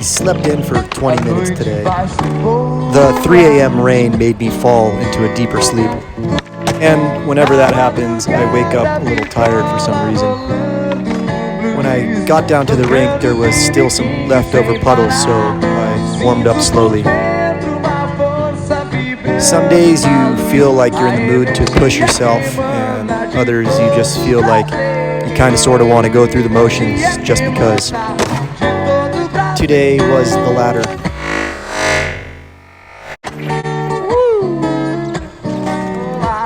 slept in for 20 minutes today. The 3 a.m. rain made me fall into a deeper sleep. And whenever that happens, I wake up a little tired for some reason. When I got down to the rink, there was still some leftover puddles, so I warmed up slowly. Some days you feel like you're in the mood to push yourself, and others you just feel like you kind of sort of want to go through the motions just because. Today was the latter.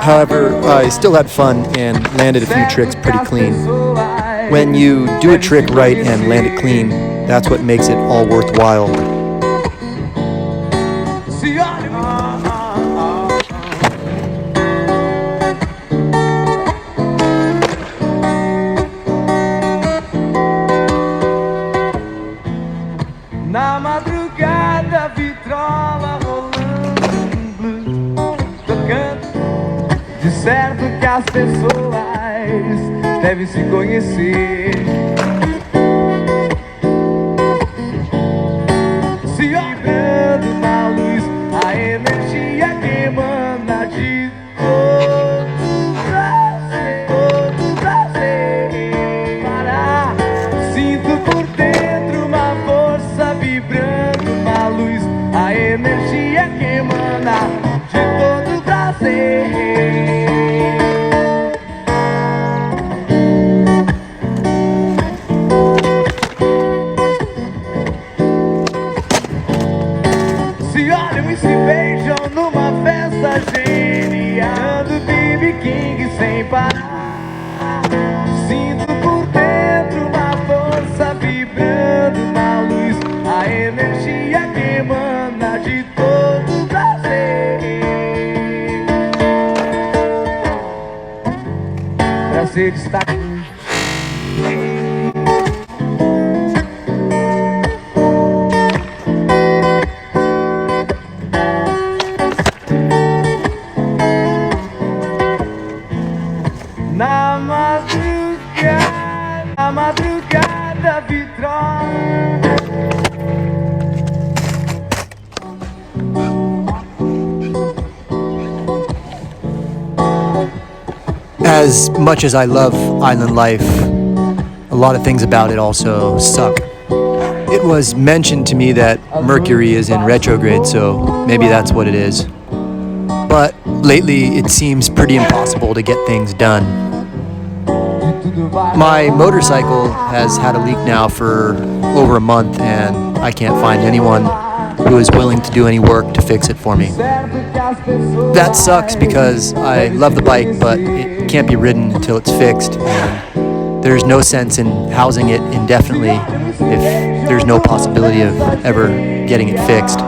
However, I still had fun and landed a few tricks pretty clean. When you do a trick right and land it clean, that's what makes it all worthwhile. Na madrugada, vitrola rolando blues, tocando. De certo que as pessoas devem se conhecer. Se vibrando na luz, a energia que emana de todo prazer. Para, sinto por dentro uma força vibrando na luz, a energia que emana de todo prazer. Se olham e se beijam numa festa genial do BB King sem parar. Sinto por dentro uma força vibrando na luz, a energia que emana de todo prazer. Prazer está na madrugada vitrola. As much as I love island life, a lot of things about it also suck. It was mentioned to me that Mercury is in retrograde, so maybe that's what it is. But lately, it seems pretty impossible to get things done. My motorcycle has had a leak now for over a month, and I can't find anyone who is willing to do any work to fix it for me. That sucks because I love the bike, but it can't be ridden until it's fixed, and there's no sense in housing it indefinitely if there's no possibility of ever getting it fixed.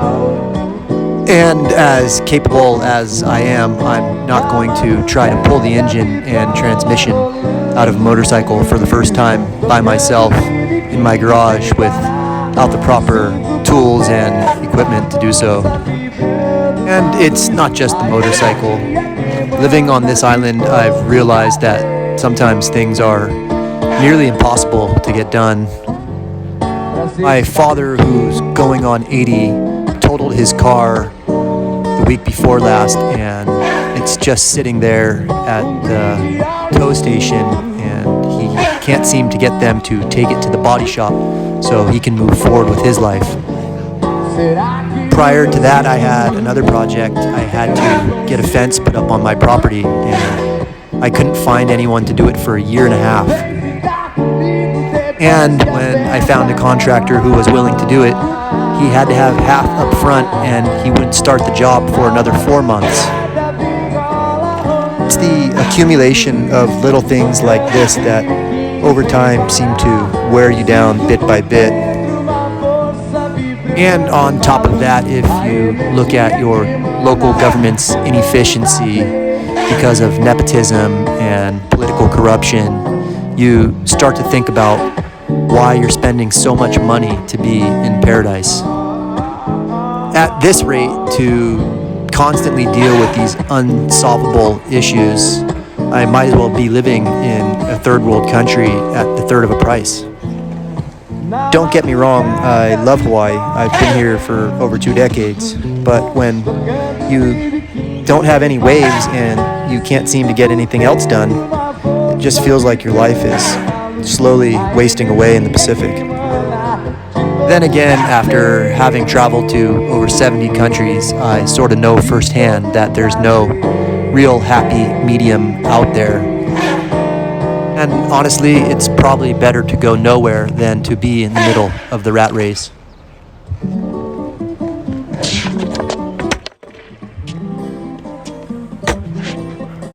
And as capable as I am, I'm not going to try to pull the engine and transmission out of a motorcycle for the first time by myself in my garage without the proper tools and equipment to do so. And it's not just the motorcycle. Living on this island, I've realized that sometimes things are nearly impossible to get done. My father, who's going on 80, totaled his car the week before last, and it's just sitting there at the tow station, and he can't seem to get them to take it to the body shop so he can move forward with his life. Prior to that, I had another project. I had to get a fence put up on my property, and I couldn't find anyone to do it for a year and a half. And when I found a contractor who was willing to do it, he had to have half up front, and he wouldn't start the job for another 4 months. It's the accumulation of little things like this that over time seem to wear you down bit by bit. And on top of that, if you look at your local government's inefficiency because of nepotism and political corruption, you start to think about why you're spending so much money to be in paradise. At this rate, to constantly deal with these unsolvable issues, I might as well be living in a third world country at the third of a price. Don't get me wrong, I love Hawaii. I've been here for over 2 decades. But when you don't have any waves and you can't seem to get anything else done, it just feels like your life is slowly wasting away in the Pacific. Then again, after having traveled to over 70 countries, I sort of know firsthand that there's no real happy medium out there. And honestly, it's probably better to go nowhere than to be in the middle of the rat race.